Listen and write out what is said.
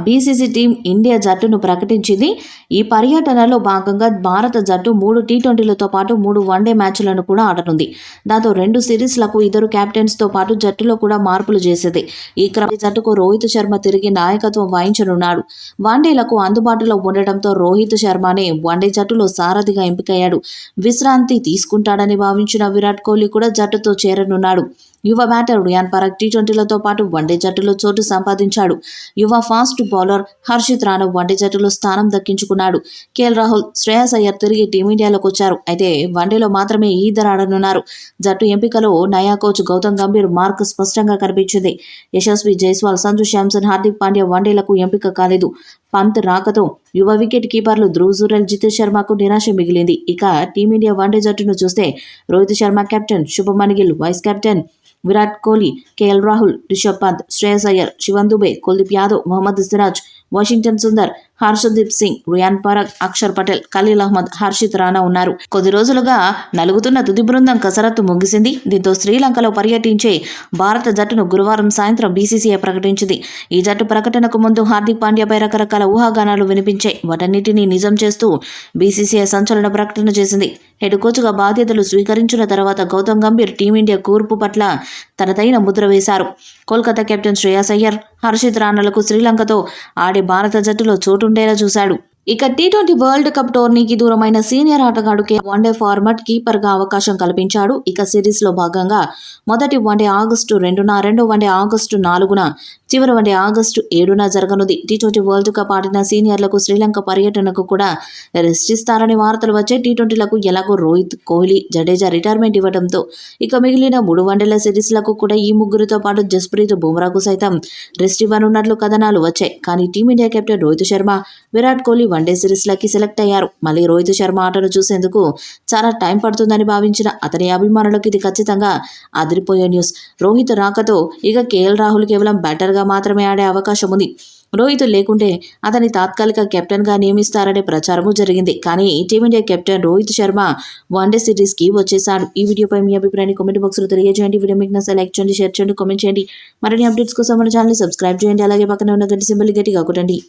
BCC team India జట్టును ప్రకటించింది. ఈ పర్యటనలో భాగంగా భారత జట్టు 3 టీ20లతో పాటు 3 వన్డే మ్యాచ్లను కూడా ఆడనుంది. దాంతో 2 సిరీస్లకు ఇద్దరు కెప్టెన్స్తో పాటు జట్టులో కూడా మార్పులు చేసేది. ఈ క్రమంలో జట్టుకు రోహిత్ శర్మ తిరిగి నాయకత్వం వహించనున్నాడు. వన్డేలకు అందుబాటులో ఉండటంతో రోహిత్ శర్మనే వన్డే జట్టులో సారథిగా ఎంపికయ్యాడు. విశ్రాంతి తీసుకుంటాడని భావించిన విరాట్ కోహ్లీ కూడా జట్టుతో చేరనున్నాడు. యువ బ్యాటర్ రియాన్ పరాగ్ టీ20లతో పాటు వన్డే జట్టులో చోటు సంపాదించాడు. యువ fast bowler Harshit Rana one day జట్టులో స్థానం దక్కించుకున్నాడు. కేఎల్ రాహుల్, శ్రేయస్ అయ్యర్ తిరిగి టీమిండియాలోకి వచ్చారు. అయితే వన్డేలో మాత్రమే ఈ ఇద్దరు ఆడనున్నారు. జట్టు ఎంపికలో నయా కోచ్ గౌతమ్ గంభీర్ మార్క్ స్పష్టంగా కనిపించింది. యశస్వి జైస్వాల్, సంజు శాంసన్, హార్దిక్ పాండ్యా వన్డేలకు ఎంపిక కాలేదు. పంత్ రాకతో యువ వికెట్ కీపర్లు ధ్రువ్ జురెల్, జితేష్ శర్మకు నిరాశ మిగిలింది. ఇక టీమిండియా వన్డే జట్టును చూస్తే Rohit Sharma captain, Shubman Gill vice captain, Virat Kohli, KL Rahul, Rishabh Pant, Shreyas Iyer, Shivam Dube, Kuldeep Yadav, Mohammed Siraj, Washington Sundar, Harshdeep Singh, Riyan Parag, Axar Patel, Khaleel Ahmed, Harshit Rana ఉన్నారు. కొద్ది రోజులుగా నలుగుతున్న తుది బృందం కసరత్తు ముగిసింది. దీంతో శ్రీలంకలో పర్యటించే భారత జట్టును గురువారం సాయంత్రం బీసీసీఐ ప్రకటించింది. ఈ జట్టు ప్రకటనకు ముందు హార్దిక్ పాండ్యాపై రకరకాల ఊహాగానాలు వినిపించాయి. వాటన్నిటినీ నిజం చేస్తూ బీసీసీఐ సంచలన ప్రకటన చేసింది. హెడ్ కోచ్గా బాధ్యతలు స్వీకరించిన తర్వాత గౌతమ్ గంభీర్ టీమిండియా కూర్పు పట్ల తనదైన ముద్ర వేశారు. కోల్కతా కెప్టెన్ శ్రేయస్ అయ్యర్, హర్షిత్ రాణాలకు శ్రీలంకతో ఆడే భారత జట్టులో చోటుండేలా చూశాడు. ఇక టీ20 వరల్డ్ కప్ టోర్నీకి దూరమైన సీనియర్ ఆటగాడుకి వన్డే ఫార్మాట్ కీపర్గా అవకాశం కల్పించాడు. ఇక సిరీస్లో భాగంగా మొదటి వన్డే ఆగస్టు 2న, రెండో వన్డే ఆగస్టు 4న, చివరి వన్డే ఆగస్టు 7న జరగనుంది. టీ20 వరల్డ్ కప్ ఆడిన సీనియర్లకు శ్రీలంక పర్యటనకు కూడా రెస్ట్ ఇస్తారని వార్తలు వచ్చాయి. టీ20లకు ఎలాగో రోహిత్, కోహ్లీ, జడేజా రిటైర్మెంట్ ఇవ్వడంతో ఇక మిగిలిన 3 వన్డేల సిరీస్లకు కూడా ఈ ముగ్గురితో పాటు జస్ప్రీత్ బుమ్రాకు సైతం రెస్ట్ ఇవ్వనున్నట్లు కథనాలు వచ్చాయి. కానీ team India captain Rohit Sharma, Virat Kohli one day సిరీస్లకి సెలెక్ట్ అయ్యారు. మళ్ళీ రోహిత్ శర్మ ఆటను చూసేందుకు చాలా టైం పడుతుందని భావించిన అతని అభిమానులకు ఇది ఖచ్చితంగా అదిరిపోయే న్యూస్. రోహిత్ రాకతో ఇక కేఎల్ రాహుల్ కేవలం బ్యాటర్గా మాత్రమే ఆడే అవకాశం ఉంది. రోహిత్ లేకుంటే అతని తాత్కాలిక కెప్టెన్గా నియమిస్తారనే ప్రచారము జరిగింది. కానీ team India captain Rohit Sharma one day సిరీస్కి వచ్చేశాడు. ఈ వీడియోపై మీ అభిప్రాయాన్ని కామెంట్ బాక్స్లో తెలియజేయండి. వీడియో మీకు నచ్చితే లైక్ చేయండి, షేర్ చేయండి, కామెంట్ చేయండి. మరిన్ని అప్డేట్స్ కోసం మన ఛానల్ని సబ్స్క్రైబ్ చేయండి. అలాగే పక్కన ఉన్న గంట సింబల్ గట్టిగా కొట్టండి.